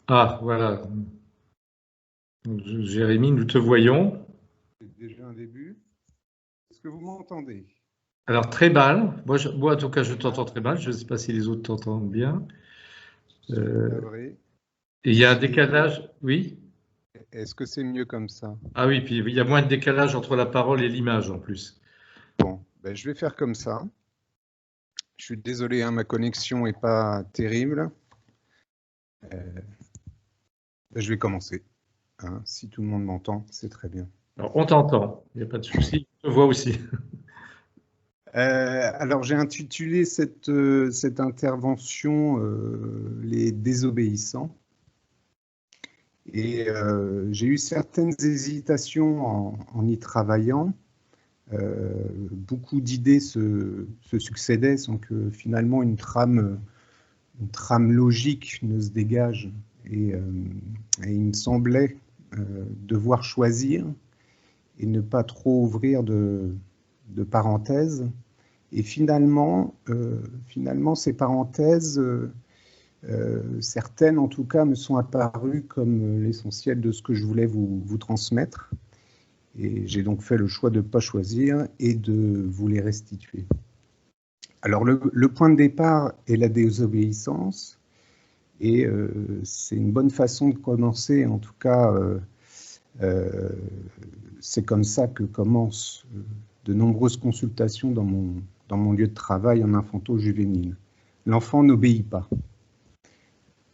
Ah, voilà. Jérémy, nous te voyons. C'est déjà un début. Est-ce que vous m'entendez? Alors, très mal. Moi, en tout cas, je t'entends très mal. Je ne sais pas si les autres t'entendent bien. Je suis Euh, navré. et il y a un décalage. Oui? Est-ce que c'est mieux comme ça? Ah oui, puis il y a moins de décalage entre la parole et l'image en plus. Bon, ben, je vais faire comme ça. Je suis désolé, hein, ma connexion n'est pas terrible. Ben, je vais commencer, hein. Si tout le monde m'entend, c'est très bien. Alors, on t'entend. Il n'y a pas de souci. Je te vois aussi. Alors, j'ai intitulé cette intervention Les désobéissants. Et j'ai eu certaines hésitations en y travaillant. Beaucoup d'idées se succédaient sans que finalement une trame logique ne se dégage. Et il me semblait devoir choisir et ne pas trop ouvrir de parenthèses. Et finalement ces parenthèses, certaines en tout cas, me sont apparues comme l'essentiel de ce que je voulais vous transmettre. Et j'ai donc fait le choix de ne pas choisir et de vous les restituer. Alors le point de départ est la désobéissance, et c'est une bonne façon de commencer, en tout cas c'est comme ça que commencent de nombreuses consultations dans mon lieu de travail en infanto-juvénile. L'enfant n'obéit pas.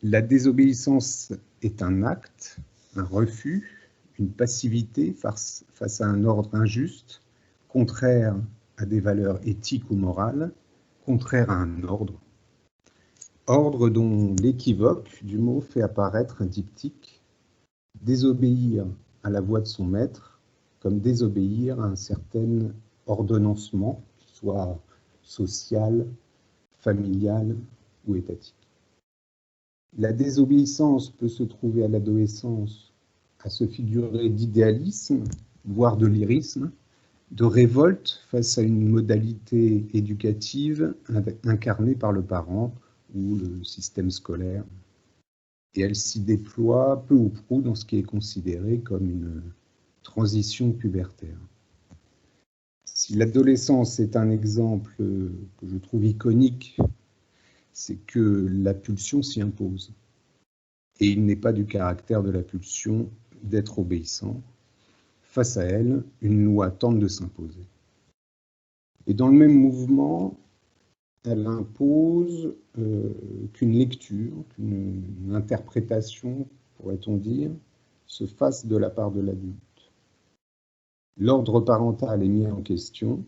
La désobéissance est un acte, un refus, une passivité face à un ordre injuste, contraire à des valeurs éthiques ou morales, contraire à un ordre. Ordre dont l'équivoque du mot fait apparaître un diptyque: désobéir à la voix de son maître, comme désobéir à un certain ordonnancement, soit social, familial ou étatique. La désobéissance peut se trouver à l'adolescence à se figurer d'idéalisme, voire de lyrisme, de révolte face à une modalité éducative incarnée par le parent ou le système scolaire. Et elle s'y déploie peu ou prou dans ce qui est considéré comme une transition pubertaire. Si l'adolescence est un exemple que je trouve iconique, c'est que la pulsion s'y impose. Et il n'est pas du caractère de la pulsion d'être obéissant. Face à elle, une loi tente de s'imposer. Et dans le même mouvement, elle impose qu'une lecture, qu'une interprétation, pourrait-on dire, se fasse de la part de l'adulte. L'ordre parental est mis en question,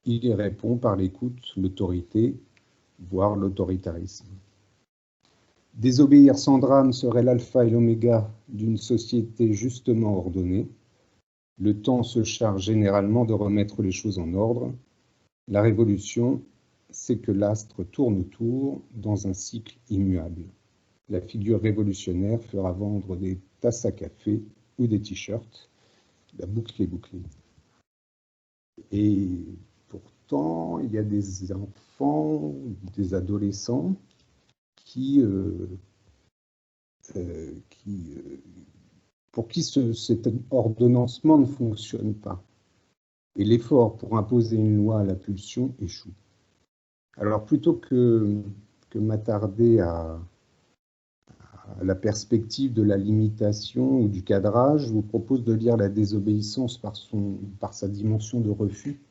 il y répond par l'écoute, l'autorité, voire l'autoritarisme. Désobéir sans drame serait l'alpha et l'oméga d'une société justement ordonnée. Le temps se charge généralement de remettre les choses en ordre. La révolution, c'est que l'astre tourne autour dans un cycle immuable. La figure révolutionnaire fera vendre des tasses à café ou des t-shirts. La boucle est bouclée. Et pourtant, il y a des enfants, des adolescents pour qui cet ordonnancement ne fonctionne pas. Et l'effort pour imposer une loi à la pulsion échoue. Alors plutôt que m'attarder à la perspective de la limitation ou du cadrage, je vous propose de lire la désobéissance par sa dimension de refus.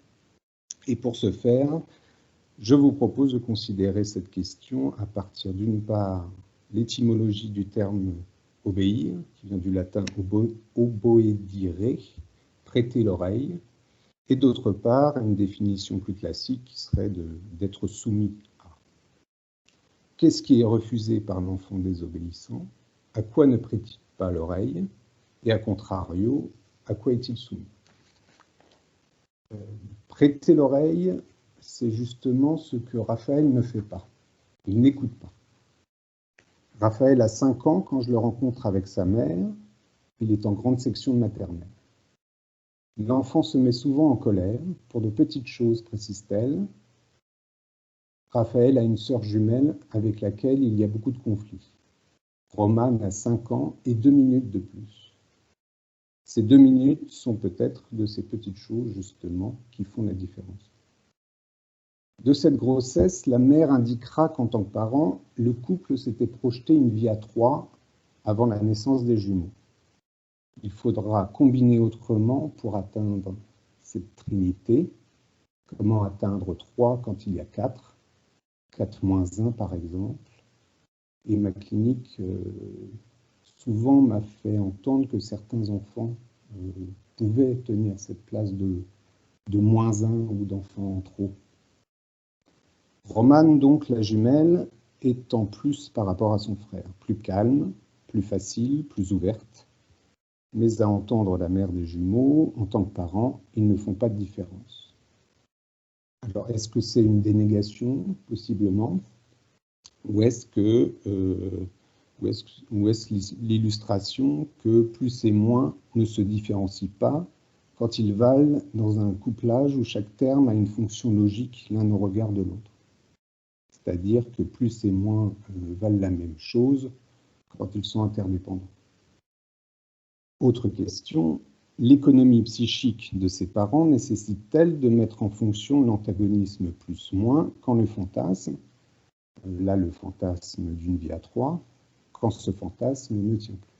Et pour ce faire, je vous propose de considérer cette question à partir d'une part l'étymologie du terme obéir, qui vient du latin oboedire, prêter l'oreille, et d'autre part une définition plus classique qui serait d'être soumis à. Qu'est-ce qui est refusé par l'enfant désobéissant? À quoi ne prête-t-il pas l'oreille? Et à contrario, à quoi est-il soumis? Prêter l'oreille, c'est justement ce que Raphaël ne fait pas. Il n'écoute pas. Raphaël a 5 ans quand je le rencontre avec sa mère. Il est en grande section de maternelle. L'enfant se met souvent en colère pour de petites choses, précise-t-elle. Raphaël a une sœur jumelle avec laquelle il y a beaucoup de conflits. Roman a 5 ans et 2 minutes de plus. Ces 2 minutes sont peut-être de ces petites choses, justement, qui font la différence. De cette grossesse, la mère indiquera qu'en tant que parent, le couple s'était projeté une vie à 3 avant la naissance des jumeaux. Il faudra combiner autrement pour atteindre cette trinité. Comment atteindre 3 quand il y a 4 moins 1 par exemple. Et ma clinique souvent m'a fait entendre que certains enfants pouvaient tenir cette place de moins 1 ou d'enfant en trop. Romane, donc, la jumelle, est en plus par rapport à son frère, plus calme, plus facile, plus ouverte. Mais à entendre la mère des jumeaux, en tant que parents, ils ne font pas de différence. Alors, est-ce que c'est une dénégation, possiblement, ou est-ce l'illustration que plus et moins ne se différencient pas quand ils valent dans un couplage où chaque terme a une fonction logique l'un au regard de l'autre? C'est-à-dire que plus et moins valent la même chose quand ils sont interdépendants. Autre question, l'économie psychique de ces parents nécessite-t-elle de mettre en fonction l'antagonisme plus-moins quand le fantasme, là le fantasme d'une vie à 3, quand ce fantasme ne tient plus?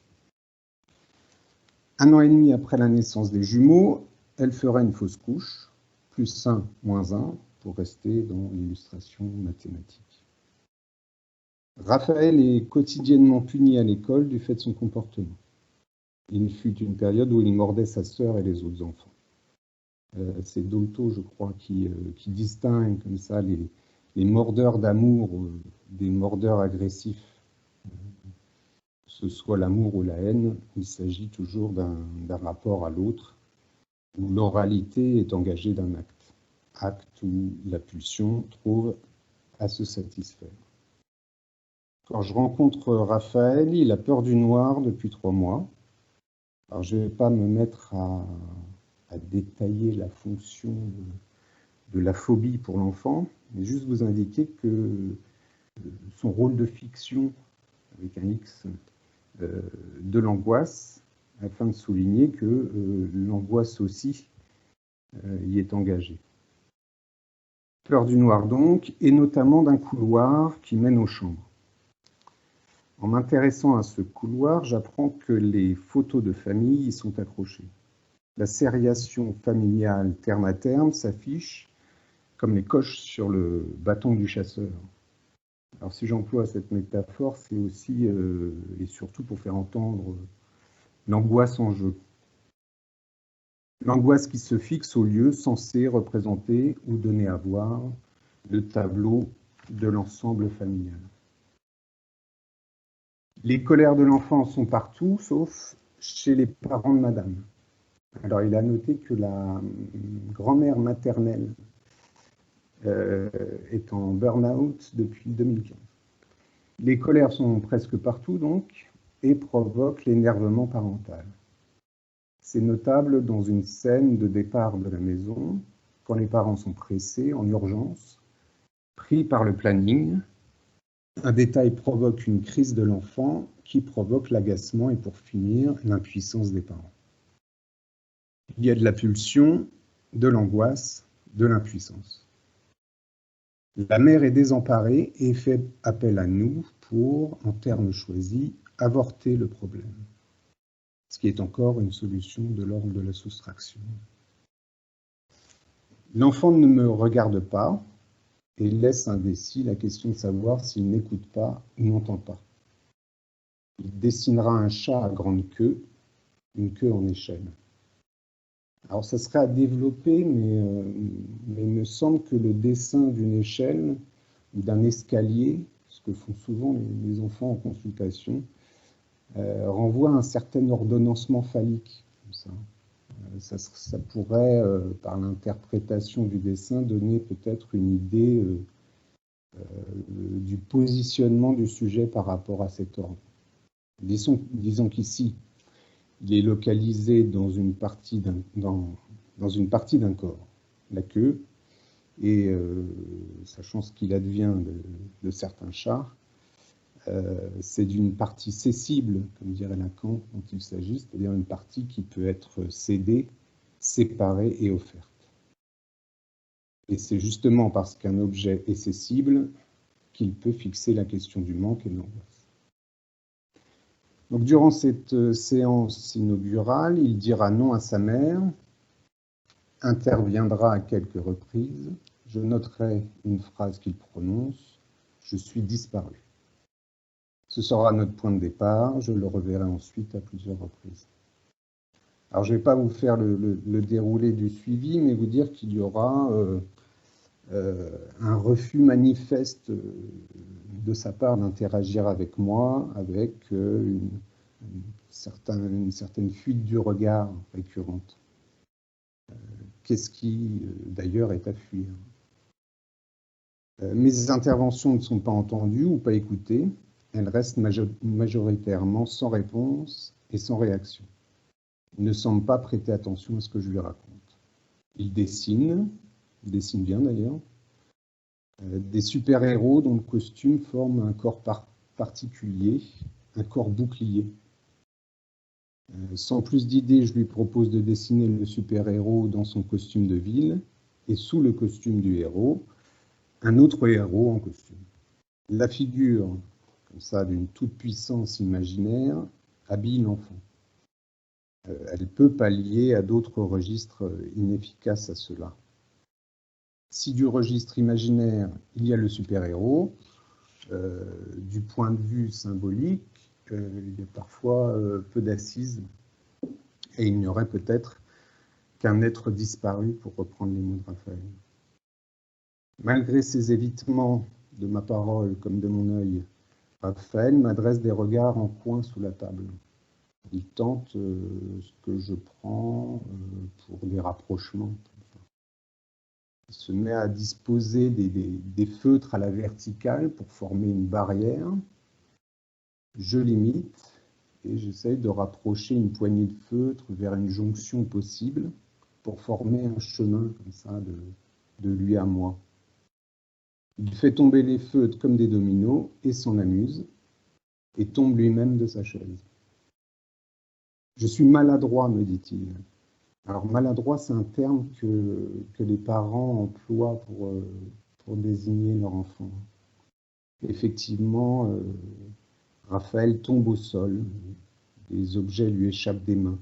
1 an et demi après la naissance des jumeaux, elle fera une fausse couche, plus 1, moins 1, pour rester dans l'illustration mathématique. Raphaël est quotidiennement puni à l'école du fait de son comportement. Il fut une période où il mordait sa sœur et les autres enfants. C'est Dolto, je crois, qui distingue comme ça les mordeurs d'amour des mordeurs agressifs. Que ce soit l'amour ou la haine, il s'agit toujours d'un rapport à l'autre, où l'oralité est engagée d'un acte où la pulsion trouve à se satisfaire. Quand je rencontre Raphaël, il a peur du noir depuis 3 mois. Alors je ne vais pas me mettre à détailler la fonction de la phobie pour l'enfant, mais juste vous indiquer que son rôle de fiction, avec un X, de l'angoisse, afin de souligner que l'angoisse aussi y est engagée. Peur du noir donc, et notamment d'un couloir qui mène aux chambres. En m'intéressant à ce couloir, j'apprends que les photos de famille y sont accrochées. La sériation familiale terme à terme s'affiche comme les coches sur le bâton du chasseur. Alors si j'emploie cette métaphore, c'est aussi et surtout pour faire entendre l'angoisse en jeu. L'angoisse qui se fixe au lieu censé représenter ou donner à voir le tableau de l'ensemble familial. Les colères de l'enfant sont partout, sauf chez les parents de madame. Alors il a noté que la grand-mère maternelle est en burn-out depuis 2015. Les colères sont presque partout donc et provoquent l'énervement parental. C'est notable dans une scène de départ de la maison, quand les parents sont pressés, en urgence, pris par le planning. Un détail provoque une crise de l'enfant qui provoque l'agacement et pour finir, l'impuissance des parents. Il y a de la pulsion, de l'angoisse, de l'impuissance. La mère est désemparée et fait appel à nous pour, en termes choisis, avorter le problème. Ce qui est encore une solution de l'ordre de la soustraction. L'enfant ne me regarde pas et laisse indécis la question de savoir s'il n'écoute pas ou n'entend pas. Il dessinera un chat à grande queue, une queue en échelle. Alors ça serait à développer, mais il me semble que le dessin d'une échelle ou d'un escalier, ce que font souvent les enfants en consultation, renvoie à un certain ordonnancement phallique. Comme ça. Ça pourrait, par l'interprétation du dessin, donner peut-être une idée du positionnement du sujet par rapport à cet ordre. Disons qu'ici, il est localisé dans une partie d'un corps, la queue, et sachant ce qu'il advient de certains chats, c'est d'une partie cessible, comme dirait Lacan, dont il s'agit, c'est-à-dire une partie qui peut être cédée, séparée et offerte. Et c'est justement parce qu'un objet est cessible qu'il peut fixer la question du manque et de l'angoisse. Donc, durant cette séance inaugurale, il dira non à sa mère, interviendra à quelques reprises, je noterai une phrase qu'il prononce, « Je suis disparu ». Ce sera notre point de départ, je le reverrai ensuite à plusieurs reprises. Alors, je ne vais pas vous faire le déroulé du suivi, mais vous dire qu'il y aura un refus manifeste de sa part d'interagir avec moi, avec une certaine fuite du regard récurrente. Qu'est-ce qui, d'ailleurs, est à fuir? Mes interventions ne sont pas entendues ou pas écoutées. Elles restent majoritairement sans réponse et sans réaction. Il ne semble pas prêter attention à ce que je lui raconte. Il dessine bien d'ailleurs, des super-héros dont le costume forme un corps particulier, un corps bouclier. Sans plus d'idées, je lui propose de dessiner le super-héros dans son costume de ville, et sous le costume du héros, un autre héros en costume. La figure, comme ça, d'une toute-puissance imaginaire, habille l'enfant. Elle peut pallier à d'autres registres inefficaces à cela. Si du registre imaginaire, il y a le super-héros, du point de vue symbolique, il y a parfois peu d'assises, et il n'y aurait peut-être qu'un être disparu, pour reprendre les mots de Raphaël. Malgré ces évitements de ma parole comme de mon œil, Raphaël m'adresse des regards en coin sous la table. Il tente ce que je prends pour des rapprochements. Il se met à disposer des feutres à la verticale pour former une barrière. Je l'imite et j'essaye de rapprocher une poignée de feutres vers une jonction possible pour former un chemin comme ça de lui à moi. Il fait tomber les feutres comme des dominos et s'en amuse et tombe lui-même de sa chaise. Je suis maladroit, me dit-il. Alors maladroit, c'est un terme que les parents emploient pour désigner leur enfant. Effectivement, Raphaël tombe au sol, des objets lui échappent des mains.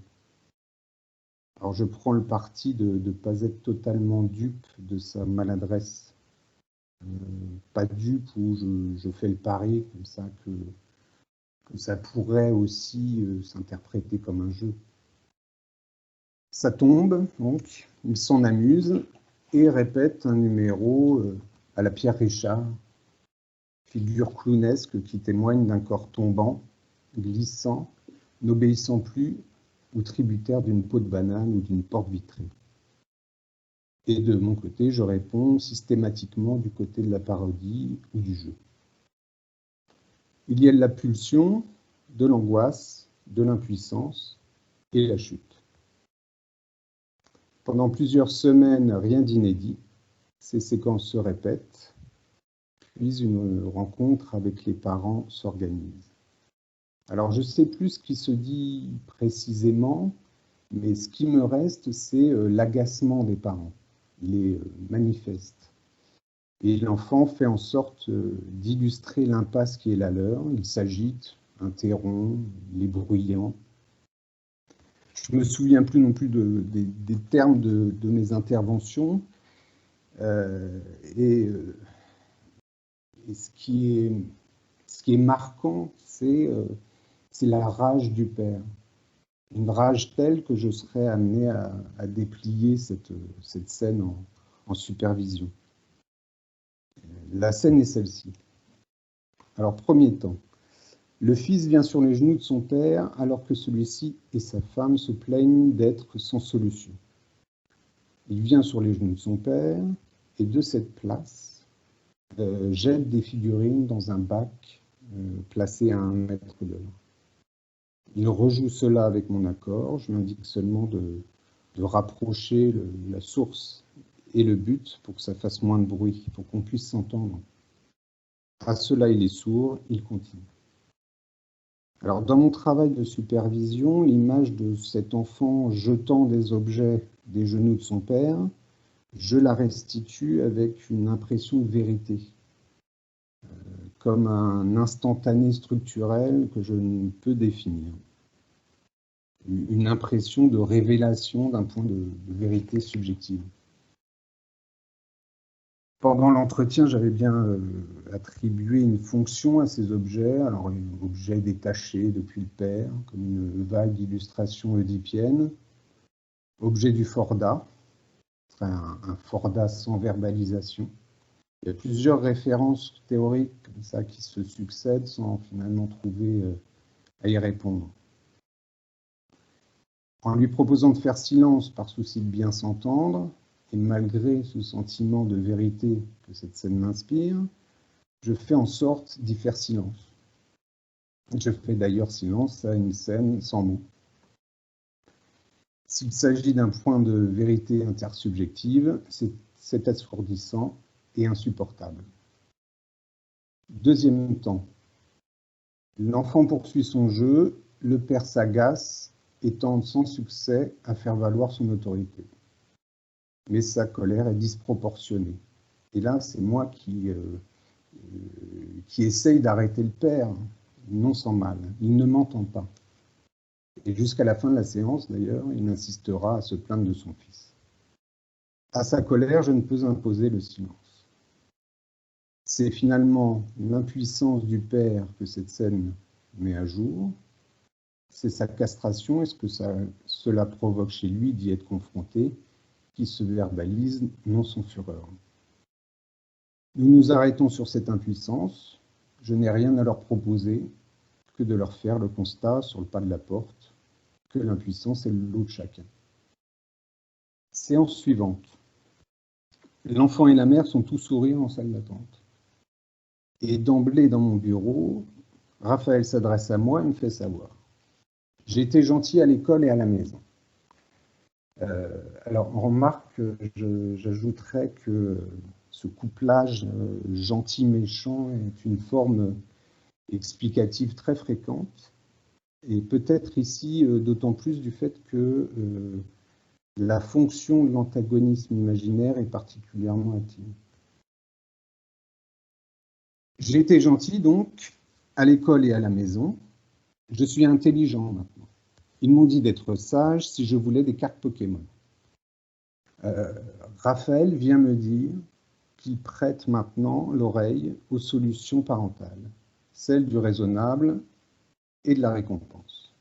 Alors je prends le parti de ne pas être totalement dupe de sa maladresse. Pas dupe où je fais le pari comme ça que ça pourrait aussi s'interpréter comme un jeu. Ça tombe, donc, il s'en amuse et répète un numéro à la Pierre Richard, figure clownesque qui témoigne d'un corps tombant, glissant, n'obéissant plus ou tributaire d'une peau de banane ou d'une porte vitrée. Et de mon côté, je réponds systématiquement du côté de la parodie ou du jeu. Il y a de la pulsion, de l'angoisse, de l'impuissance et la chute. Pendant plusieurs semaines, rien d'inédit. Ces séquences se répètent, puis une rencontre avec les parents s'organise. Alors, je ne sais plus ce qui se dit précisément, mais ce qui me reste, c'est l'agacement des parents. Il est manifeste. Et l'enfant fait en sorte d'illustrer l'impasse qui est la leur. Il s'agite, interrompt, il est bruyant. Je ne me souviens plus non plus des termes de mes interventions. Et ce qui est marquant, c'est la rage du père. Une rage telle que je serais amené à déplier cette scène en supervision. La scène est celle-ci. Alors, premier temps. Le fils vient sur les genoux de son père alors que celui-ci et sa femme se plaignent d'être sans solution. Il vient sur les genoux de son père et de cette place jette des figurines dans un bac placé à 1 mètre de là. Il rejoue cela avec mon accord. Je m'indique seulement de rapprocher la source et le but pour que ça fasse moins de bruit, pour qu'on puisse s'entendre. À cela, il est sourd, il continue. Alors, dans mon travail de supervision, l'image de cet enfant jetant des objets des genoux de son père, je la restitue avec une impression de vérité, comme un instantané structurel que je ne peux définir. Une impression de révélation d'un point de vérité subjective. Pendant l'entretien, j'avais bien attribué une fonction à ces objets, alors un objet détaché depuis le père, comme une vague illustration oedipienne, objet du Forda, un Forda sans verbalisation. Il y a plusieurs références théoriques comme ça qui se succèdent sans finalement trouver à y répondre. En lui proposant de faire silence par souci de bien s'entendre, et malgré ce sentiment de vérité que cette scène m'inspire, je fais en sorte d'y faire silence. Je fais d'ailleurs silence à une scène sans mots. S'il s'agit d'un point de vérité intersubjective, c'est assourdissant et insupportable. Deuxième temps. L'enfant poursuit son jeu, le père s'agace et tente sans succès à faire valoir son autorité. Mais sa colère est disproportionnée. Et là, c'est moi qui essaye d'arrêter le père, non sans mal. Il ne m'entend pas. Et jusqu'à la fin de la séance, d'ailleurs, il insistera à se plaindre de son fils. À sa colère, je ne peux imposer le silence. C'est finalement l'impuissance du père que cette scène met à jour. C'est sa castration et ce que cela provoque chez lui d'y être confronté, qui se verbalise, non sans fureur. Nous nous arrêtons sur cette impuissance. Je n'ai rien à leur proposer que de leur faire le constat sur le pas de la porte que l'impuissance est le lot de chacun. Séance suivante. L'enfant et la mère sont tous sourires en salle d'attente. Et d'emblée dans mon bureau, Raphaël s'adresse à moi et me fait savoir. J'ai été gentil à l'école et à la maison. Alors, on remarque, j'ajouterais que ce couplage gentil-méchant est une forme explicative très fréquente, et peut-être ici d'autant plus du fait que la fonction de l'antagonisme imaginaire est particulièrement intime. J'ai été gentil donc, à l'école et à la maison. Je suis intelligent maintenant. Ils m'ont dit d'être sage si je voulais des cartes Pokémon. Raphaël vient me dire qu'il prête maintenant l'oreille aux solutions parentales, celles du raisonnable et de la récompense.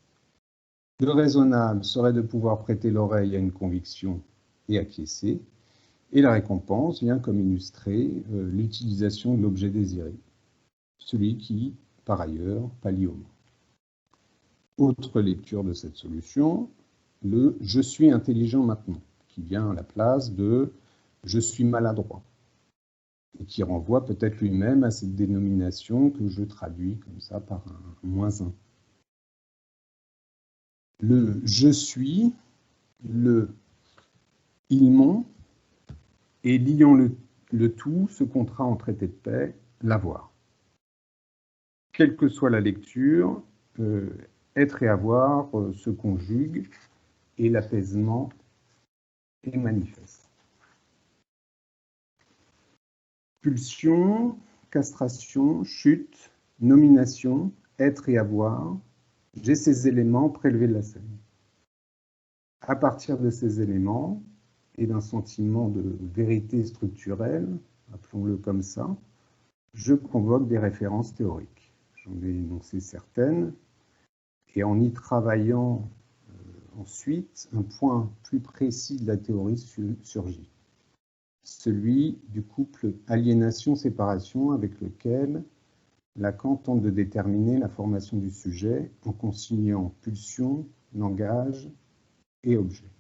Le raisonnable serait de pouvoir prêter l'oreille à une conviction et acquiescer, et la récompense vient comme illustrer l'utilisation de l'objet désiré, celui qui, par ailleurs, pallie au manque. Autre lecture de cette solution, le « je suis intelligent maintenant », qui vient à la place de « je suis maladroit », et qui renvoie peut-être lui-même à cette dénomination que je traduis comme ça par un -1. Le « je suis », le « ils m'ont », et liant le tout, ce contrat en traité de paix, l'avoir. Quelle que soit la lecture, être et avoir se conjuguent et l'apaisement est manifeste. Pulsion, castration, chute, nomination, être et avoir, j'ai ces éléments prélevés de la scène. À partir de ces éléments et d'un sentiment de vérité structurelle, appelons-le comme ça, je convoque des références théoriques. J'en ai énoncé certaines, et en y travaillant ensuite, un point plus précis de la théorie surgit. Celui du couple aliénation-séparation avec lequel Lacan tente de déterminer la formation du sujet en consignant pulsion, langage et objet.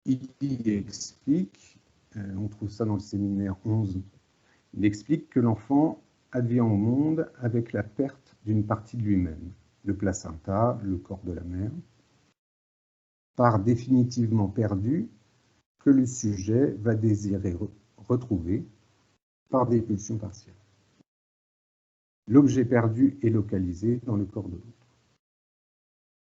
Il explique, on trouve ça dans le séminaire 11, il explique que l'enfant advient au monde avec la perte d'une partie de lui-même, le placenta, le corps de la mère, part définitivement perdue que le sujet va désirer retrouver par des pulsions partielles. L'objet perdu est localisé dans le corps de l'autre.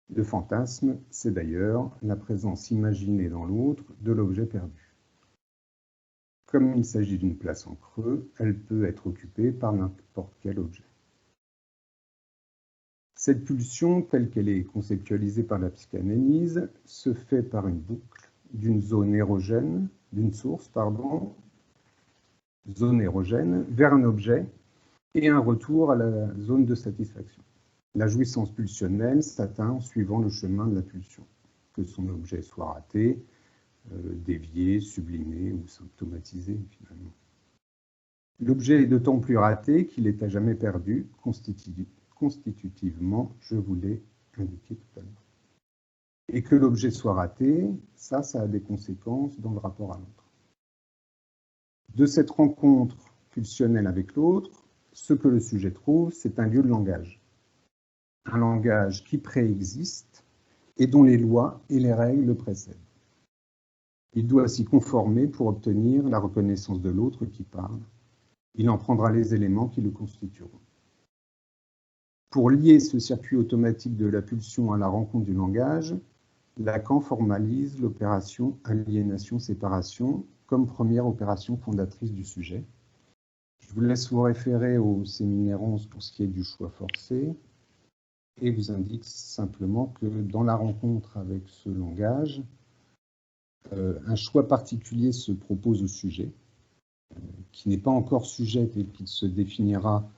Le fantasme, c'est d'ailleurs la présence imaginée dans l'autre de l'objet perdu. Comme il s'agit d'une place en creux, elle peut être occupée par n'importe quel objet. Cette pulsion, telle qu'elle est conceptualisée par la psychanalyse, se fait par une boucle d'une zone érogène, d'une source, zone érogène, vers un objet et un retour à la zone de satisfaction. La jouissance pulsionnelle s'atteint en suivant le chemin de la pulsion, que son objet soit raté, dévié, sublimé ou symptomatisé finalement. L'objet est d'autant plus raté qu'il est à jamais perdu, constitutivement, je vous l'ai indiqué tout à l'heure. Et que l'objet soit raté, ça a des conséquences dans le rapport à l'autre. De cette rencontre pulsionnelle avec l'autre, ce que le sujet trouve, c'est un lieu de langage. Un langage qui préexiste et dont les lois et les règles le précèdent. Il doit s'y conformer pour obtenir la reconnaissance de l'autre qui parle. Il en prendra les éléments qui le constitueront. Pour lier ce circuit automatique de la pulsion à la rencontre du langage, Lacan formalise l'opération aliénation-séparation comme première opération fondatrice du sujet. Je vous laisse vous référer au séminaire 11 pour ce qui est du choix forcé et vous indique simplement que dans la rencontre avec ce langage, un choix particulier se propose au sujet, qui n'est pas encore sujet et qui se définira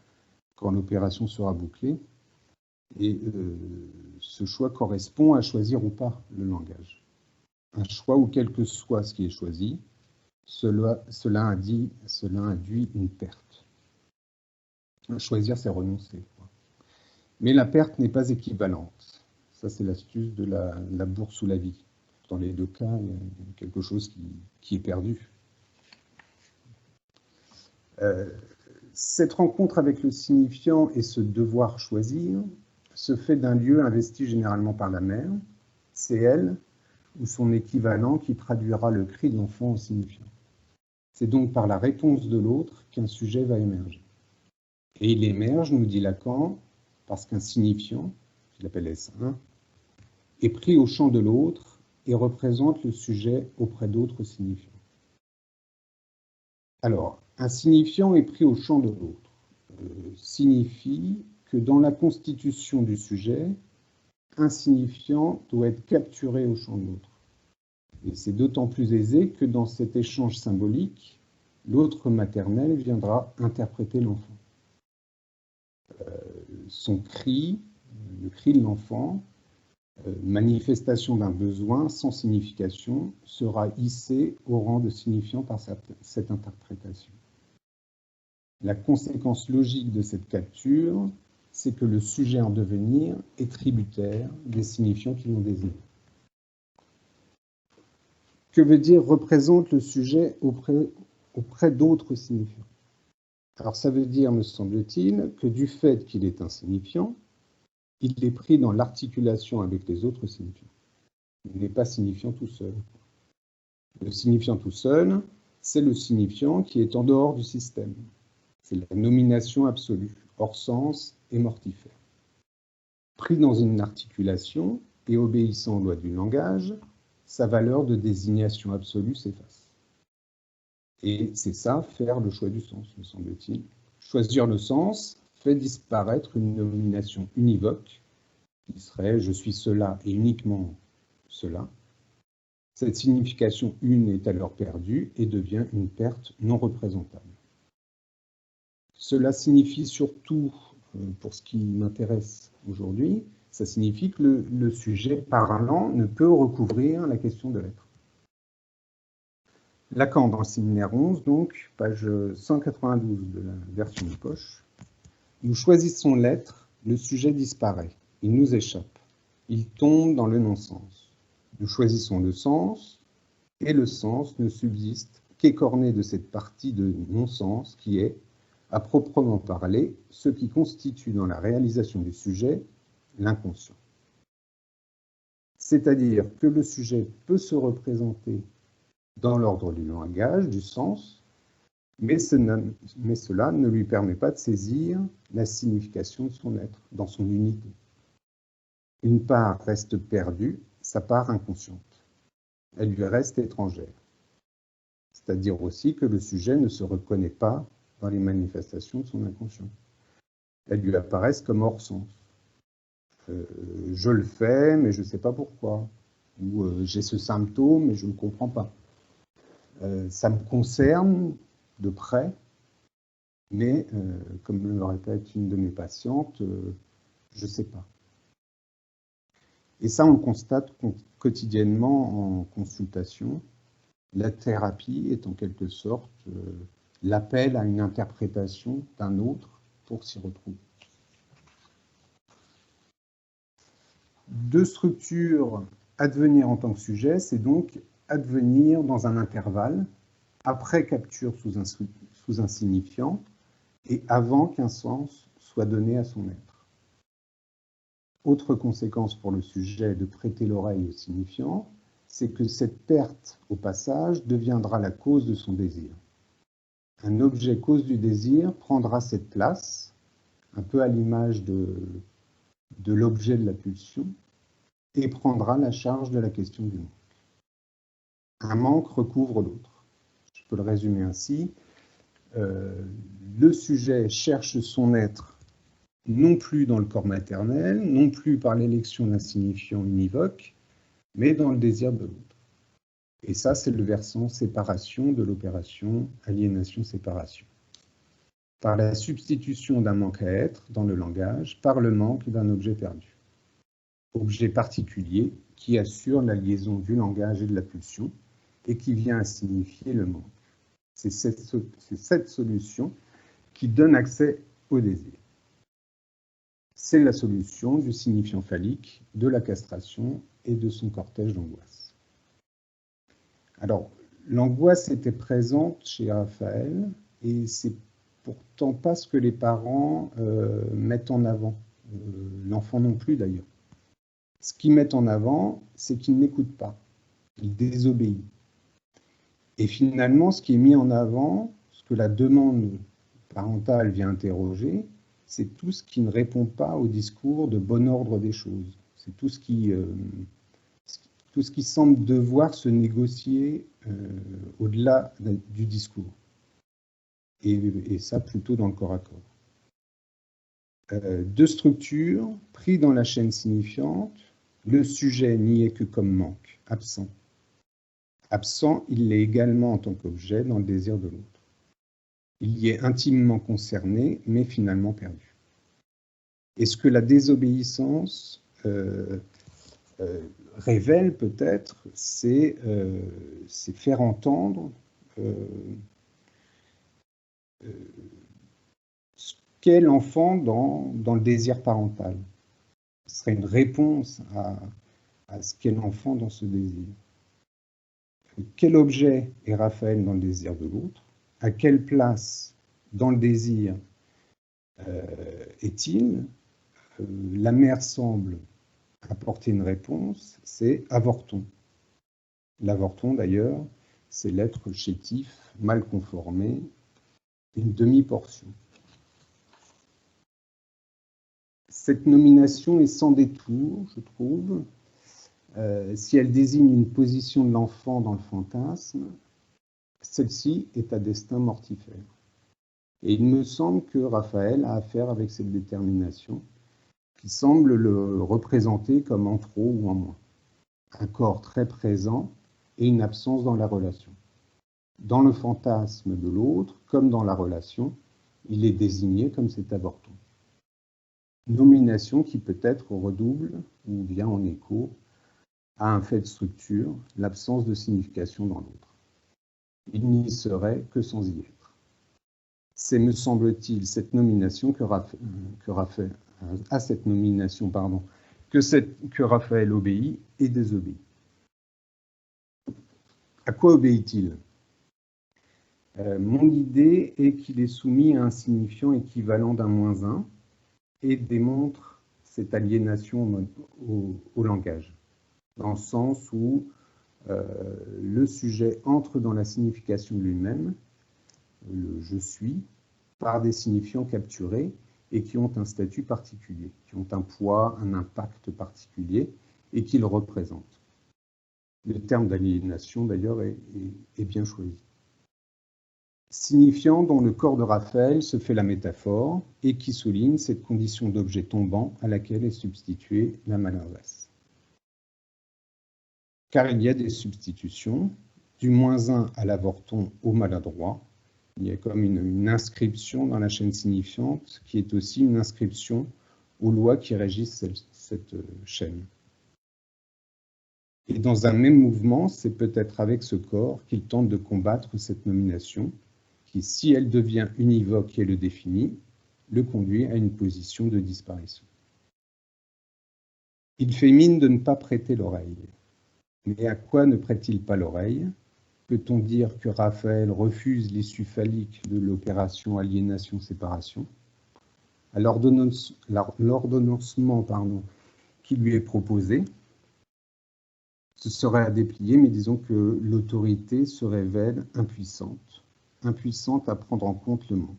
quand l'opération sera bouclée. Et ce choix correspond à choisir ou pas le langage. Un choix où quel que soit ce qui est choisi, cela induit une perte. Choisir, c'est renoncer. Mais la perte n'est pas équivalente. Ça, c'est l'astuce de la bourse ou la vie. Dans les deux cas, il y a quelque chose qui est perdu. Cette rencontre avec le signifiant et ce devoir choisir se fait d'un lieu investi généralement par la mère, c'est elle, ou son équivalent qui traduira le cri de l'enfant au signifiant. C'est donc par la réponse de l'autre qu'un sujet va émerger. Et il émerge, nous dit Lacan, parce qu'un signifiant, qu'il appelle S1, est pris au champ de l'autre et représente le sujet auprès d'autres signifiants. Alors, un signifiant est pris au champ de l'autre signifie que dans la constitution du sujet, un signifiant doit être capturé au champ de l'autre. Et c'est d'autant plus aisé que dans cet échange symbolique, l'autre maternel viendra interpréter l'enfant. Son cri, le cri de l'enfant, manifestation d'un besoin sans signification, sera hissé au rang de signifiant par cette interprétation. La conséquence logique de cette capture, c'est que le sujet en devenir est tributaire des signifiants qui l'ont désigné. Que veut dire représente le sujet auprès d'autres signifiants? Alors ça veut dire, me semble-t-il, que du fait qu'il est un signifiant, il est pris dans l'articulation avec les autres signifiants. Il n'est pas signifiant tout seul. Le signifiant tout seul, c'est le signifiant qui est en dehors du système. C'est la nomination absolue, hors sens et mortifère. Pris dans une articulation et obéissant aux lois du langage, sa valeur de désignation absolue s'efface. Et c'est ça, faire le choix du sens, me semble-t-il. Choisir le sens fait disparaître une nomination univoque, qui serait « je suis cela et uniquement cela ». Cette signification une est alors perdue et devient une perte non représentable. Cela signifie surtout, pour ce qui m'intéresse aujourd'hui, ça signifie que le sujet parlant ne peut recouvrir la question de l'être. Lacan, dans le séminaire 11, donc, page 192 de la version de poche, nous choisissons l'être, le sujet disparaît, il nous échappe, il tombe dans le non-sens. Nous choisissons le sens, et le sens ne subsiste qu'écorné de cette partie de non-sens qui est, à proprement parler, ce qui constitue dans la réalisation du sujet l'inconscient. C'est-à-dire que le sujet peut se représenter dans l'ordre du langage, du sens, mais cela ne lui permet pas de saisir la signification de son être, dans son unité. Une part reste perdue, sa part inconsciente. Elle lui reste étrangère. C'est-à-dire aussi que le sujet ne se reconnaît pas dans les manifestations de son inconscient. Elles lui apparaissent comme hors sens. Je le fais, mais je ne sais pas pourquoi. Ou j'ai ce symptôme, mais je ne comprends pas. Ça me concerne de près, mais comme le répète une de mes patientes, je ne sais pas. Et ça, on le constate quotidiennement en consultation. La thérapie est en quelque sorte l'appel à une interprétation d'un autre pour s'y retrouver. Deux structures advenir en tant que sujet, c'est donc advenir dans un intervalle, après capture sous un signifiant et avant qu'un sens soit donné à son être. Autre conséquence pour le sujet de prêter l'oreille au signifiant, c'est que cette perte au passage deviendra la cause de son désir. Un objet cause du désir prendra cette place, un peu à l'image de l'objet de la pulsion, et prendra la charge de la question du manque. Un manque recouvre l'autre. Je peux le résumer ainsi. Le sujet cherche son être non plus dans le corps maternel, non plus par l'élection d'un signifiant univoque, mais dans le désir de l'autre. Et ça, c'est le versant séparation de l'opération aliénation-séparation. Par la substitution d'un manque à être dans le langage, par le manque d'un objet perdu. Objet particulier qui assure la liaison du langage et de la pulsion et qui vient à signifier le manque. C'est cette solution qui donne accès au désir. C'est la solution du signifiant phallique, de la castration et de son cortège d'angoisse. Alors, l'angoisse était présente chez Raphaël et c'est pourtant pas ce que les parents mettent en avant. L'enfant non plus d'ailleurs. Ce qu'ils mettent en avant, c'est qu'il n'écoute pas, il désobéit. Et finalement, ce qui est mis en avant, ce que la demande parentale vient interroger, c'est tout ce qui ne répond pas au discours de bon ordre des choses. C'est tout ce qui semble devoir se négocier au-delà du discours. Et ça, plutôt dans le corps à corps. Deux structures, pris dans la chaîne signifiante, le sujet n'y est que comme manque, absent. Absent, il l'est également en tant qu'objet dans le désir de l'autre. Il y est intimement concerné, mais finalement perdu. Et ce que la désobéissance révèle peut-être, c'est faire entendre ce qu'est l'enfant dans le désir parental. Ce serait une réponse à ce qu'est l'enfant dans ce désir. Quel objet est Raphaël dans le désir de l'autre? À quelle place dans le désir est-il? La mère semble apporter une réponse, c'est avorton. L'avorton, d'ailleurs, c'est l'être chétif, mal conformé, une demi-portion. Cette nomination est sans détour, je trouve. Si elle désigne une position de l'enfant dans le fantasme, celle-ci est à destin mortifère. Et il me semble que Raphaël a affaire avec cette détermination, qui semble le représenter comme en trop ou en moins. Un corps très présent et une absence dans la relation. Dans le fantasme de l'autre, comme dans la relation, il est désigné comme cet avorton. Nomination qui peut-être redouble ou vient en écho à un fait de structure, l'absence de signification dans l'autre. Il n'y serait que sans y être. C'est, me semble-t-il, cette nomination que Raphaël obéit et désobéit. À quoi obéit-il? Mon idée est qu'il est soumis à un signifiant équivalent d'un -1 et démontre cette aliénation au langage, dans le sens où le sujet entre dans la signification de lui-même le « je suis », par des signifiants capturés et qui ont un statut particulier, qui ont un poids, un impact particulier et qui le représentent. Le terme d'aliénation, d'ailleurs, est bien choisi. Signifiant dont le corps de Raphaël se fait la métaphore et qui souligne cette condition d'objet tombant à laquelle est substituée la maladresse. Car il y a des substitutions, du -1 à l'avorton au maladroit. Il y a comme une inscription dans la chaîne signifiante qui est aussi une inscription aux lois qui régissent cette chaîne. Et dans un même mouvement, c'est peut-être avec ce corps qu'il tente de combattre cette nomination, qui, si elle devient univoque et le définit, le conduit à une position de disparition. Il fait mine de ne pas prêter l'oreille. Mais à quoi ne prête-t-il pas l'oreille? Peut-on dire que Raphaël refuse l'issue phallique de l'opération aliénation-séparation? À l'ordonnancement qui lui est proposé, ce serait à déplier, mais disons que l'autorité se révèle impuissante à prendre en compte le manque.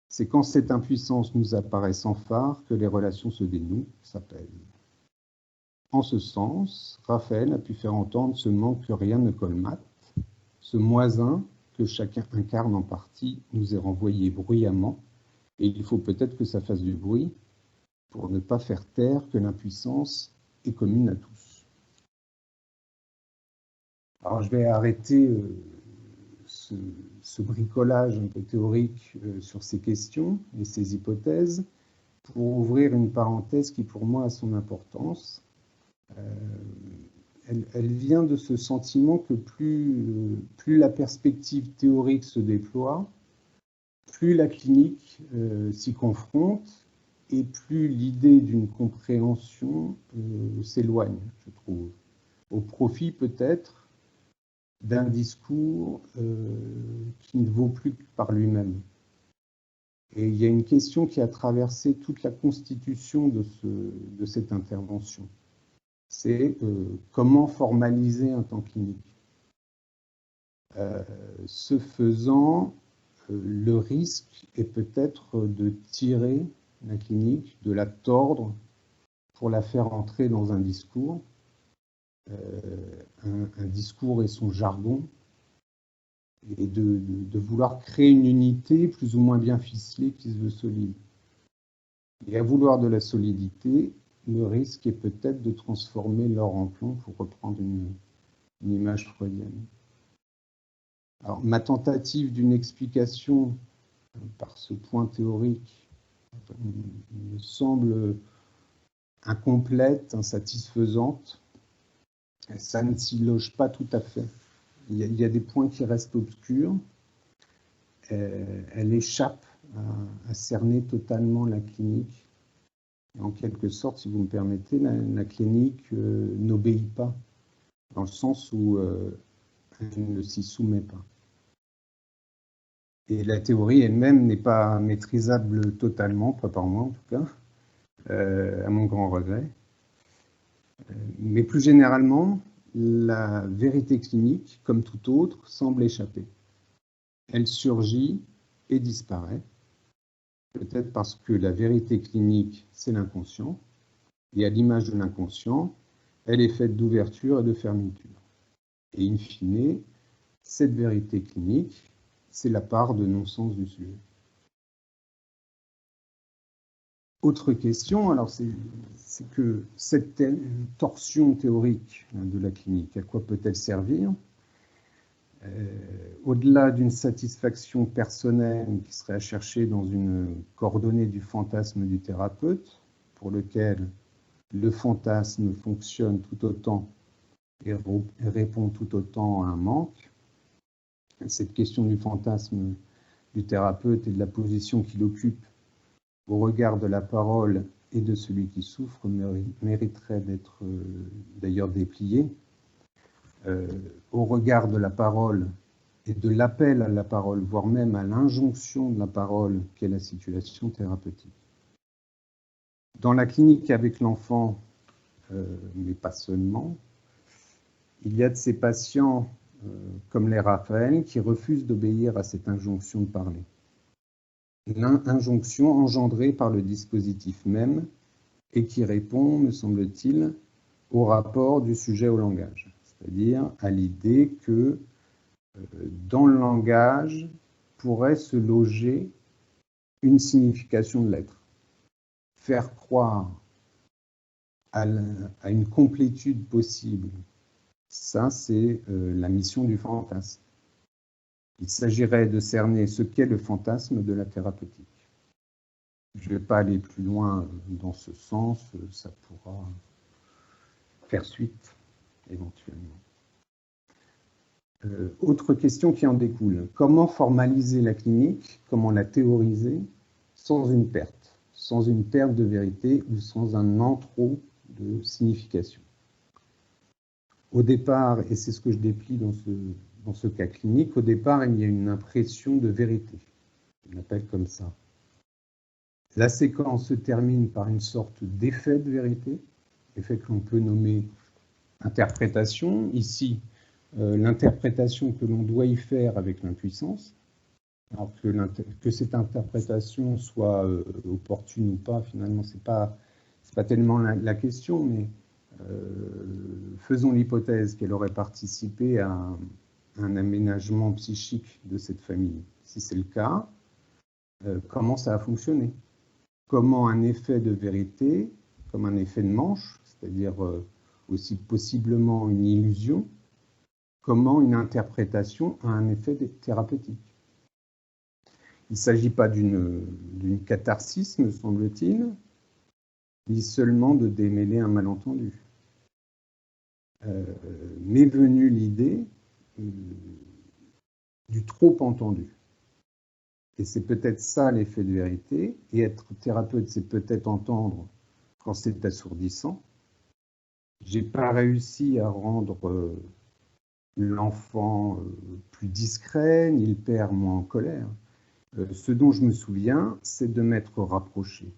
C'est quand cette impuissance nous apparaît sans phare que les relations se dénouent, s'apaisent. En ce sens, Raphaël a pu faire entendre ce manque que rien ne colmate, ce -1 que chacun incarne en partie nous est renvoyé bruyamment, et il faut peut-être que ça fasse du bruit pour ne pas faire taire que l'impuissance est commune à tous. Alors je vais arrêter ce bricolage un peu théorique sur ces questions et ces hypothèses pour ouvrir une parenthèse qui pour moi a son importance. Elle vient de ce sentiment que plus la perspective théorique se déploie, plus la clinique s'y confronte et plus l'idée d'une compréhension s'éloigne, je trouve, au profit peut-être d'un discours qui ne vaut plus que par lui-même. Et il y a une question qui a traversé toute la constitution de cette intervention. C'est comment formaliser un temps clinique. Ce faisant, le risque est peut-être de tirer la clinique, de la tordre pour la faire entrer dans un discours, un discours et son jargon, et de vouloir créer une unité plus ou moins bien ficelée qui se veut solide. Et à vouloir de la solidité, le risque est peut-être de transformer l'or en plomb, pour reprendre une image freudienne. Alors, ma tentative d'une explication par ce point théorique me semble incomplète, insatisfaisante. Ça ne s'y loge pas tout à fait. Il y a des points qui restent obscurs. Elle échappe à cerner totalement la clinique. En quelque sorte, si vous me permettez, la clinique n'obéit pas, dans le sens où elle ne s'y soumet pas. Et la théorie elle-même n'est pas maîtrisable totalement, pas par moi en tout cas, à mon grand regret. Mais plus généralement, la vérité clinique, comme tout autre, semble échapper. Elle surgit et disparaît, peut-être parce que la vérité clinique, c'est l'inconscient, et à l'image de l'inconscient, elle est faite d'ouverture et de fermeture. Et in fine, cette vérité clinique, c'est la part de non-sens du sujet. Autre question, alors c'est que cette torsion théorique de la clinique, à quoi peut-elle servir? Au-delà d'une satisfaction personnelle qui serait à chercher dans une coordonnée du fantasme du thérapeute, pour lequel le fantasme fonctionne tout autant et répond tout autant à un manque, cette question du fantasme du thérapeute et de la position qu'il occupe au regard de la parole et de celui qui souffre mériterait d'être d'ailleurs dépliée. Au regard de la parole et de l'appel à la parole, voire même à l'injonction de la parole qu'est la situation thérapeutique. Dans la clinique avec l'enfant, mais pas seulement, il y a de ces patients comme les Raphaël, qui refusent d'obéir à cette injonction de parler. L'injonction engendrée par le dispositif même et qui répond, me semble-t-il, au rapport du sujet au langage, c'est-à-dire à l'idée que dans le langage pourrait se loger une signification de l'être. Faire croire à une complétude possible, ça c'est la mission du fantasme. Il s'agirait de cerner ce qu'est le fantasme de la thérapeutique. Je ne vais pas aller plus loin dans ce sens, ça pourra faire suite éventuellement. Autre question qui en découle. Comment formaliser la clinique, comment la théoriser sans une perte de vérité ou sans un trop de signification. Au départ, et c'est ce que je déplie dans ce cas clinique, au départ, il y a une impression de vérité. On l'appelle comme ça. La séquence se termine par une sorte d'effet de vérité, effet que l'on peut nommer interprétation. Ici, l'interprétation que l'on doit y faire avec l'impuissance. Alors que cette interprétation soit opportune ou pas, finalement, c'est pas tellement la question, mais faisons l'hypothèse qu'elle aurait participé à un aménagement psychique de cette famille. Si c'est le cas, comment ça a fonctionné? Comment un effet de vérité, comme un effet de manche, c'est-à-dire aussi possiblement une illusion, comment une interprétation a un effet thérapeutique? Il ne s'agit pas d'une catharsis, me semble-t-il, ni seulement de démêler un malentendu. M'est venue l'idée du trop entendu. Et c'est peut-être ça l'effet de vérité. Et être thérapeute, c'est peut-être entendre quand c'est assourdissant. J'ai pas réussi à rendre l'enfant plus discret, ni le père moins en colère. Ce dont je me souviens, c'est de m'être rapproché,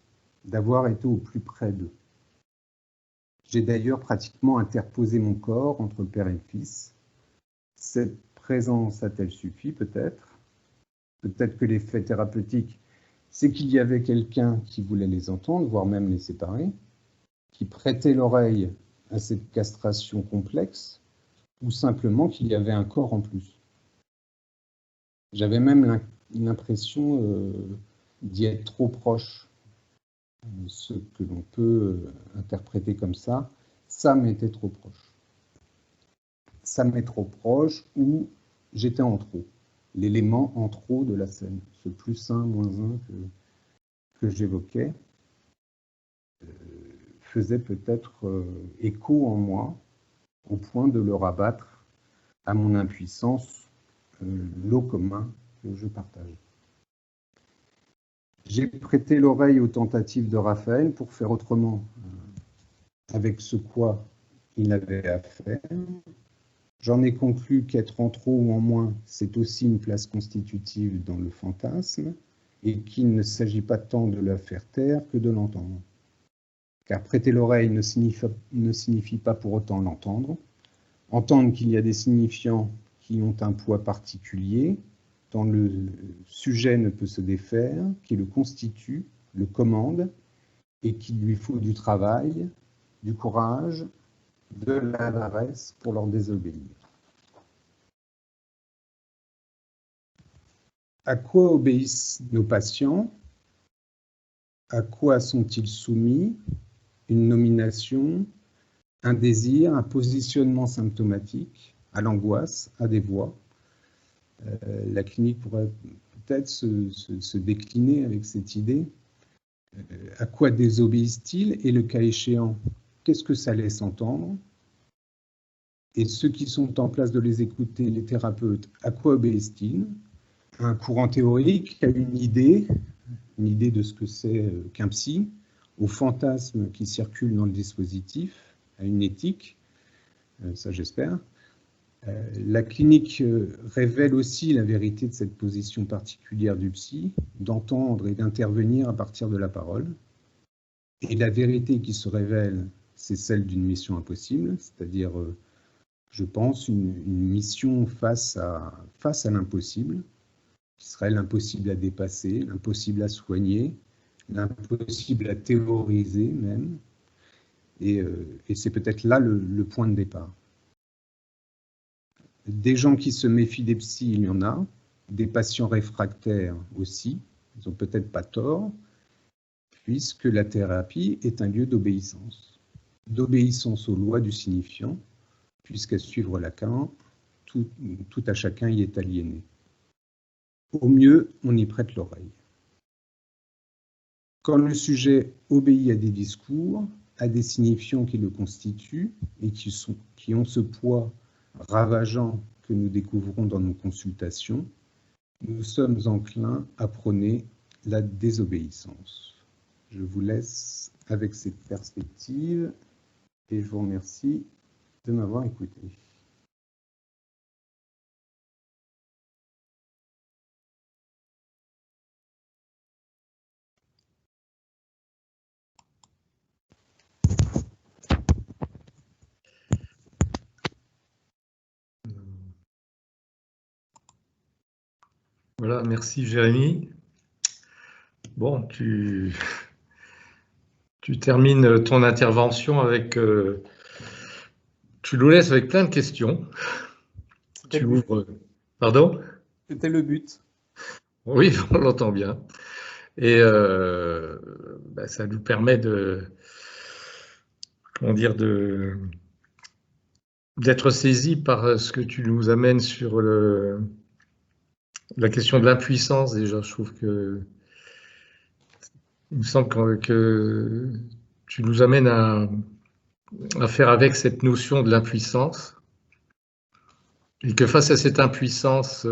d'avoir été au plus près d'eux. J'ai d'ailleurs pratiquement interposé mon corps entre le père et le fils. Cette présence a-t-elle suffi, peut-être? Peut-être que l'effet thérapeutique, c'est qu'il y avait quelqu'un qui voulait les entendre, voire même les séparer, qui prêtait l'oreille à cette castration complexe, ou simplement qu'il y avait un corps en plus. J'avais même l'impression d'y être trop proche. Ce que l'on peut interpréter comme ça m'était trop proche. Ça m'est trop proche ou j'étais en trop. L'élément en trop de la scène, ce plus 1, moins 1 que j'évoquais, faisait peut-être écho en moi au point de le rabattre à mon impuissance, lot commun que je partage. J'ai prêté l'oreille aux tentatives de Raphaël pour faire autrement avec ce quoi il avait à faire. J'en ai conclu qu'être en trop ou en moins, c'est aussi une place constitutive dans le fantasme et qu'il ne s'agit pas tant de la faire taire que de l'entendre. Car prêter l'oreille ne signifie pas pour autant l'entendre. Entendre qu'il y a des signifiants qui ont un poids particulier, dont le sujet ne peut se défaire, qui le constitue, le commande, et qu'il lui faut du travail, du courage, de l'adresse pour leur désobéir. À quoi obéissent nos patients? À quoi sont-ils soumis? Une nomination, un désir, un positionnement symptomatique, à l'angoisse, à des voix. La clinique pourrait peut-être se décliner avec cette idée. À quoi désobéissent-ils? Et le cas échéant, qu'est-ce que ça laisse entendre? Et ceux qui sont en place de les écouter, les thérapeutes, à quoi obéissent-ils? À un courant théorique, à une idée de ce que c'est qu'un psy, au fantasme qui circule dans le dispositif, à une éthique, ça j'espère. La clinique révèle aussi la vérité de cette position particulière du psy, d'entendre et d'intervenir à partir de la parole. Et la vérité qui se révèle, c'est celle d'une mission impossible, c'est-à-dire je pense, une mission face à l'impossible, qui serait l'impossible à dépasser, l'impossible à soigner, l'impossible à théoriser même. Et c'est peut-être là le point de départ. Des gens qui se méfient des psys, il y en a. Des patients réfractaires aussi. Ils n'ont peut-être pas tort, puisque la thérapie est un lieu d'obéissance. D'obéissance aux lois du signifiant, puisqu'à suivre Lacan, tout à chacun y est aliéné. Au mieux, on y prête l'oreille. Quand le sujet obéit à des discours, à des signifiants qui le constituent et qui ont ce poids ravageant que nous découvrons dans nos consultations, nous sommes enclins à prôner la désobéissance. Je vous laisse avec cette perspective et je vous remercie de m'avoir écouté. Voilà, merci Jérémy. Bon, tu termines ton intervention avec... tu nous laisses avec plein de questions. Tu ouvres... Pardon? C'était le but. Oui, on l'entend bien. Et ça nous permet d'être saisis par ce que tu nous amènes sur la question de l'impuissance. Déjà, je trouve que il me semble que tu nous amènes à faire avec cette notion de l'impuissance. Et que face à cette impuissance, à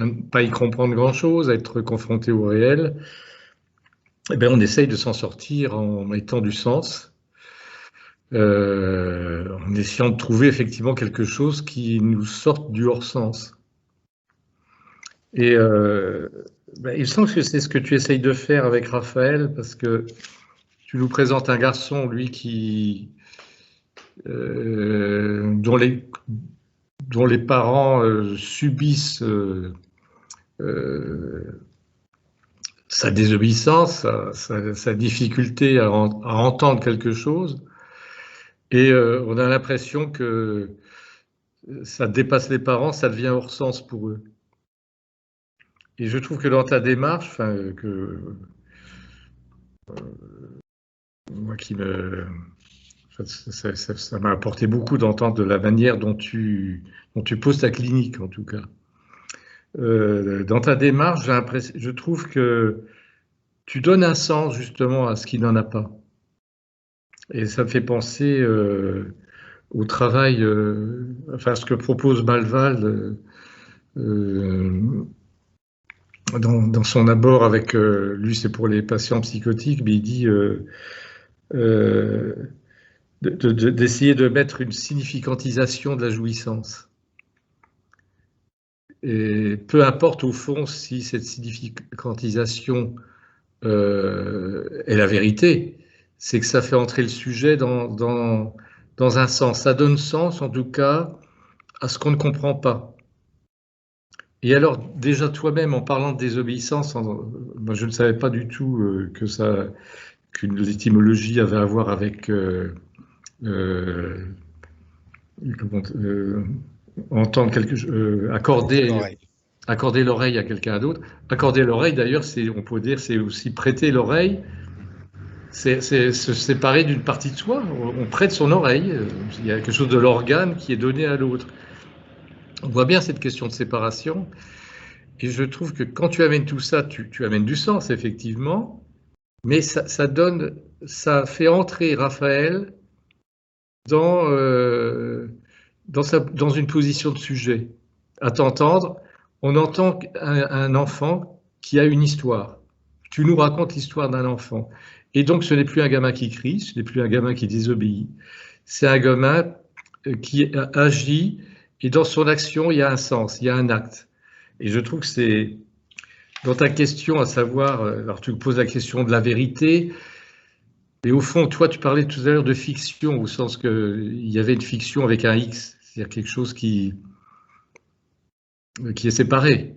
ne pas y comprendre grand-chose, à être confronté au réel, eh bien, on essaye de s'en sortir en mettant du sens, en essayant de trouver effectivement quelque chose qui nous sorte du hors-sens. Et il me semble que c'est ce que tu essayes de faire avec Raphaël, parce que tu nous présentes un garçon, lui, dont les parents subissent sa désobéissance, sa difficulté à entendre quelque chose, et on a l'impression que ça dépasse les parents, ça devient hors sens pour eux. Et je trouve que dans ta démarche, moi ça m'a apporté beaucoup d'entendre de la manière dont tu poses ta clinique, en tout cas. Dans ta démarche, je trouve que tu donnes un sens justement à ce qui n'en a pas. Et ça me fait penser au travail, ce que propose Malval dans son abord avec, lui c'est pour les patients psychotiques, mais il dit d'essayer de mettre une significantisation de la jouissance. Et peu importe au fond si cette significantisation est la vérité, c'est que ça fait entrer le sujet dans un sens. Ça donne sens en tout cas à ce qu'on ne comprend pas. Et alors déjà toi-même en parlant de désobéissance, moi je ne savais pas du tout qu'une l'étymologie avait à voir avec entendre quelque chose, accorder l'oreille à quelqu'un d'autre. Accorder l'oreille, d'ailleurs, on peut dire, c'est aussi prêter l'oreille. C'est se séparer d'une partie de soi. On prête son oreille. Il y a quelque chose de l'organe qui est donné à l'autre. On voit bien cette question de séparation. Et je trouve que quand tu amènes tout ça, tu amènes du sens, effectivement. Mais ça fait entrer Raphaël dans une position de sujet. À t'entendre, on entend un enfant qui a une histoire. Tu nous racontes l'histoire d'un enfant. Et donc, ce n'est plus un gamin qui crie, ce n'est plus un gamin qui désobéit. C'est un gamin qui agit, et dans son action, il y a un sens, il y a un acte. Et je trouve que c'est, dans ta question, à savoir, alors tu me poses la question de la vérité, et au fond, toi, tu parlais tout à l'heure de fiction, au sens qu'il y avait une fiction avec un X. c'est-à-dire quelque chose qui est séparé.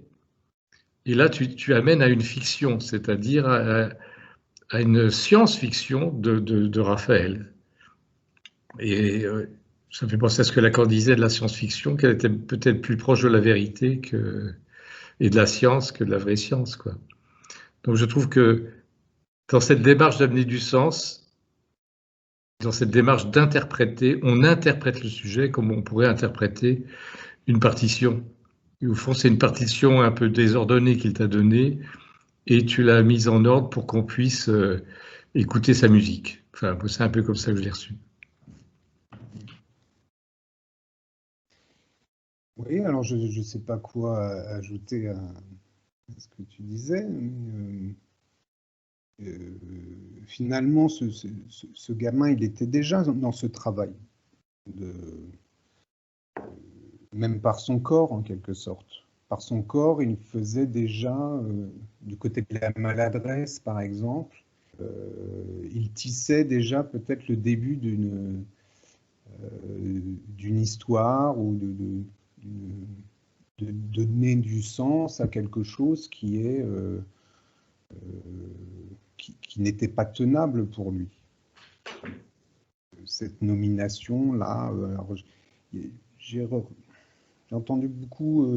Et là, tu amènes à une fiction, c'est-à-dire à une science-fiction de Raphaël. Et ça me fait penser à ce que Lacan disait de la science-fiction, qu'elle était peut-être plus proche de la vérité et de la science que de la vraie science, quoi. Donc je trouve que dans cette démarche d'amener du sens, dans cette démarche d'interpréter, on interprète le sujet comme on pourrait interpréter une partition. Et au fond, c'est une partition un peu désordonnée qu'il t'a donnée, et tu l'as mise en ordre pour qu'on puisse écouter sa musique. Enfin, c'est un peu comme ça que je l'ai reçu. Oui, alors je ne sais pas quoi ajouter à ce que tu disais, mais finalement, ce gamin, il était déjà dans ce travail, même par son corps en quelque sorte. Par son corps, il faisait déjà, du côté de la maladresse par exemple, il tissait déjà peut-être le début d'une histoire ou de donner du sens à quelque chose qui est qui n'était pas tenable pour lui. Cette nomination-là, j'ai entendu beaucoup,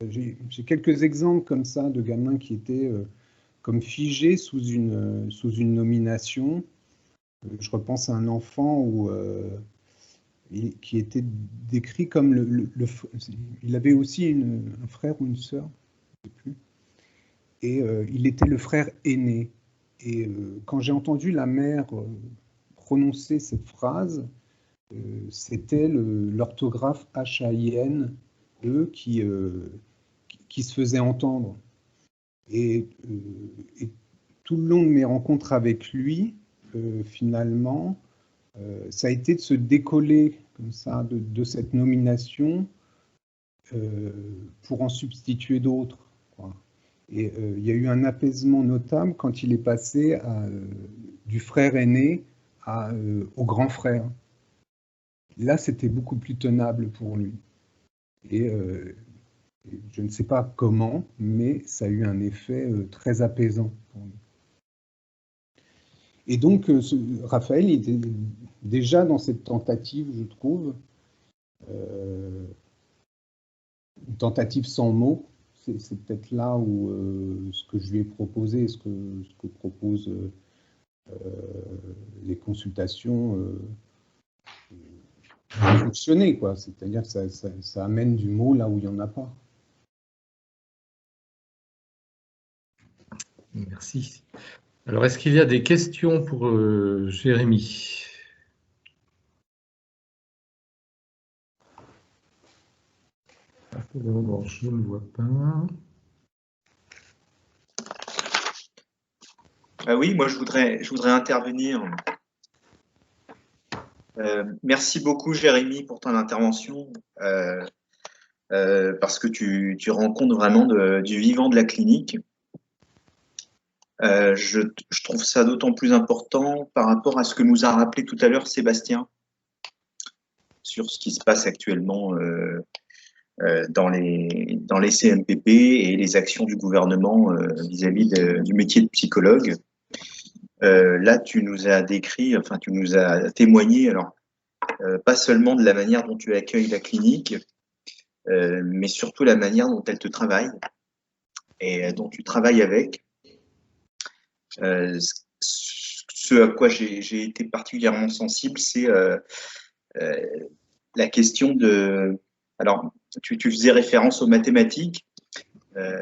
j'ai quelques exemples comme ça de gamins qui étaient comme figés sous une nomination. Je repense à un enfant qui était décrit comme il avait aussi un frère ou une sœur, je ne sais plus, et il était le frère aîné. Et quand j'ai entendu la mère prononcer cette phrase, c'était l'orthographe H-A-I-N-E qui se faisait entendre. Et tout le long de mes rencontres avec lui, finalement, ça a été de se décoller comme ça de cette nomination pour en substituer d'autres. Et il y a eu un apaisement notable quand il est passé du frère aîné au grand frère. Là, c'était beaucoup plus tenable pour lui. Et je ne sais pas comment, mais ça a eu un effet très apaisant pour lui. Et donc, Raphaël était déjà dans cette tentative, je trouve, une tentative sans mots. C'est peut-être là où ce que je lui ai proposé, ce que proposent les consultations fonctionner, quoi. C'est-à-dire que ça amène du mot là où il n'y en a pas. Merci. Alors, est-ce qu'il y a des questions pour Jérémy ? Je ne vois pas. Oui, moi je voudrais intervenir. Merci beaucoup Jérémy pour ton intervention, parce que tu rends compte vraiment du vivant de la clinique. Je trouve ça d'autant plus important par rapport à ce que nous a rappelé tout à l'heure Sébastien sur ce qui se passe actuellement dans les CMPP et les actions du gouvernement vis-à-vis du métier de psychologue. Là, tu nous as décrit, enfin, tu nous as témoigné, alors, pas seulement de la manière dont tu accueilles la clinique, mais surtout la manière dont elle te travaille et dont tu travailles avec. Ce à quoi j'ai été particulièrement sensible, c'est la question de... Alors, tu faisais référence aux mathématiques,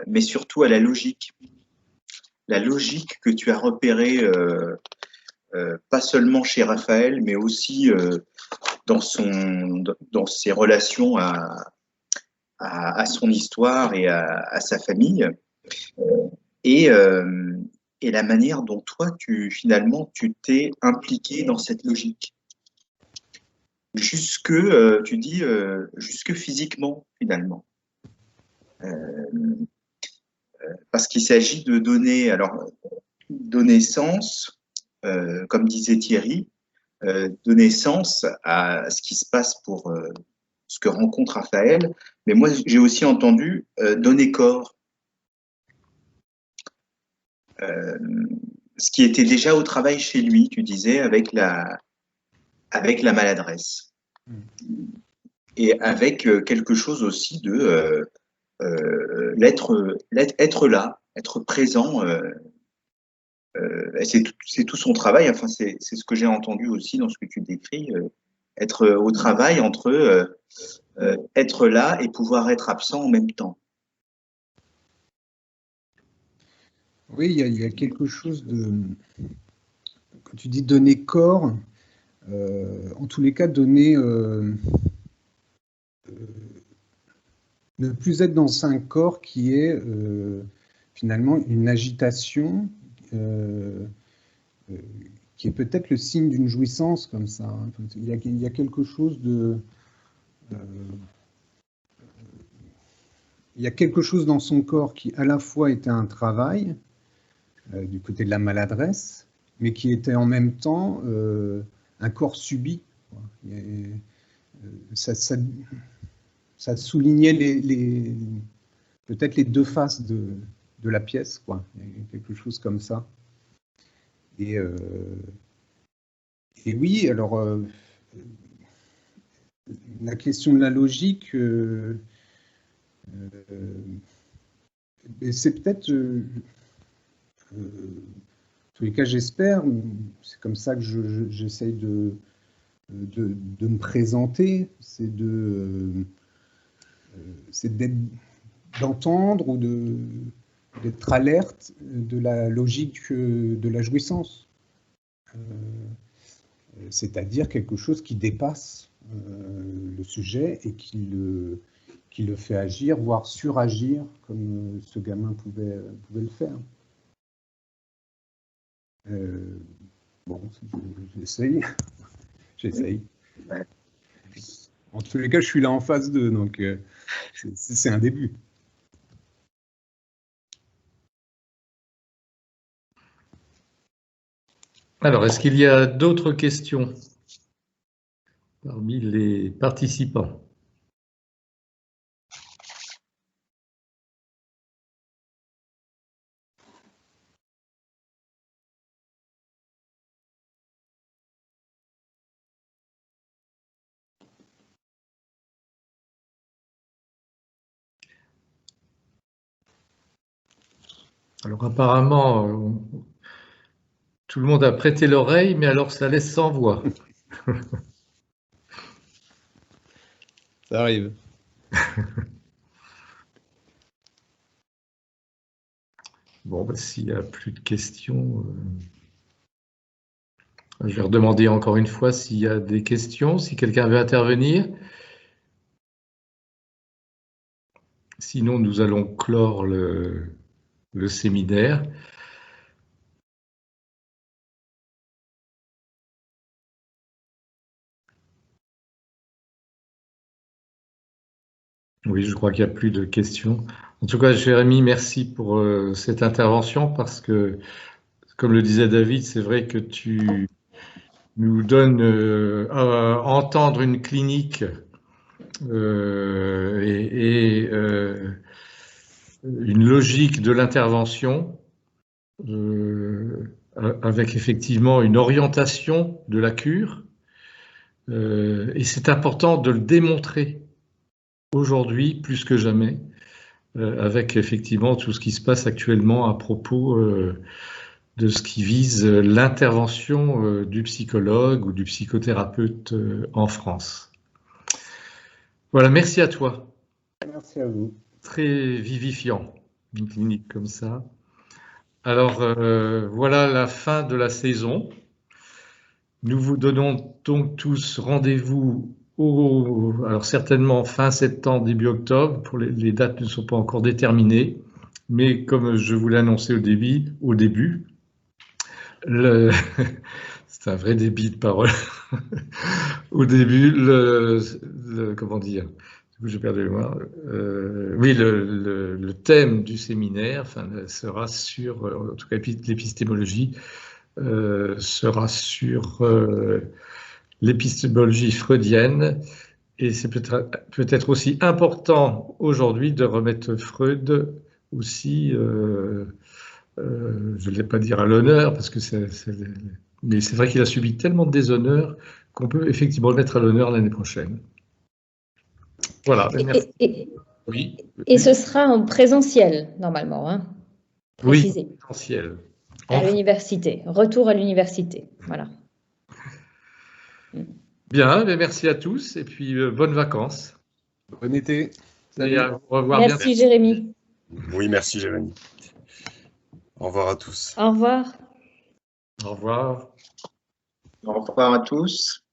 mais surtout à la logique. La logique que tu as repérée, pas seulement chez Raphaël, mais aussi dans ses relations à son histoire et à sa famille, et la manière dont toi, finalement, tu t'es impliqué dans cette logique. Jusque, tu dis, jusque physiquement, finalement. Parce qu'il s'agit de donner sens, comme disait Thierry, donner sens à ce qui se passe pour ce que rencontre Raphaël, mais moi j'ai aussi entendu donner corps, ce qui était déjà au travail chez lui, tu disais, avec la maladresse. Et avec quelque chose aussi de être là, être présent. C'est tout son travail, enfin, c'est ce que j'ai entendu aussi dans ce que tu décris, être au travail entre être là et pouvoir être absent en même temps. Oui, il y a quelque chose de... Quand tu dis donner corps, en tous les cas, donner... ne plus être dans un corps qui est finalement une agitation qui est peut-être le signe d'une jouissance comme ça. Enfin, il y a quelque chose de... il y a quelque chose dans son corps qui à la fois était un travail du côté de la maladresse, mais qui était en même temps un corps subi. Ça soulignait peut-être les deux faces de la pièce, quoi. Il y a quelque chose comme ça. Et oui, alors la question de la logique, c'est peut-être, en tous les cas j'espère, c'est comme ça que j'essaye de me présenter, c'est d'entendre ou d'être alerte de la logique de la jouissance, c'est-à-dire quelque chose qui dépasse le sujet et qui le fait agir, voire suragir, comme ce gamin pouvait le faire. Bon, j'essaye. En tous les cas, je suis là en phase 2, donc c'est un début. Alors, est-ce qu'il y a d'autres questions parmi les participants? Alors apparemment, tout le monde a prêté l'oreille, mais alors ça laisse sans voix. Ça arrive. Bon, ben, s'il n'y a plus de questions, je vais redemander encore une fois s'il y a des questions, si quelqu'un veut intervenir. Sinon, nous allons clore le séminaire. Oui, je crois qu'il n'y a plus de questions. En tout cas, Jérémy, merci pour cette intervention parce que, comme le disait David, c'est vrai que tu nous donnes à entendre une clinique et une logique de l'intervention avec effectivement une orientation de la cure. Et c'est important de le démontrer aujourd'hui plus que jamais, avec effectivement tout ce qui se passe actuellement à propos de ce qui vise l'intervention du psychologue ou du psychothérapeute en France. Voilà, merci à toi. Merci à vous. Très vivifiant, une clinique comme ça. Alors, voilà la fin de la saison. Nous vous donnons donc tous rendez-vous alors certainement fin septembre, début octobre. Pour les dates ne sont pas encore déterminées, mais comme je vous l'ai annoncé au début, c'est un vrai débit de parole. Au début, comment dire, j'ai perdu le mot. Oui, le thème du séminaire sera sur, en tout cas l'épistémologie, sera sur l'épistémologie freudienne Et c'est peut-être aussi important aujourd'hui de remettre Freud aussi, je ne vais pas dire à l'honneur, parce que mais c'est vrai qu'il a subi tellement de déshonneur qu'on peut effectivement le mettre à l'honneur l'année prochaine. Voilà. Oui. Et ce sera en présentiel, normalement, hein, précisé. Oui, présentiel. À l'université, retour à l'université, voilà. Bien, merci à tous et puis bonnes vacances. Bon été. Salut. Au revoir. Merci Jérémy. Oui, merci Jérémy. Au revoir à tous. Au revoir. Au revoir. Au revoir à tous.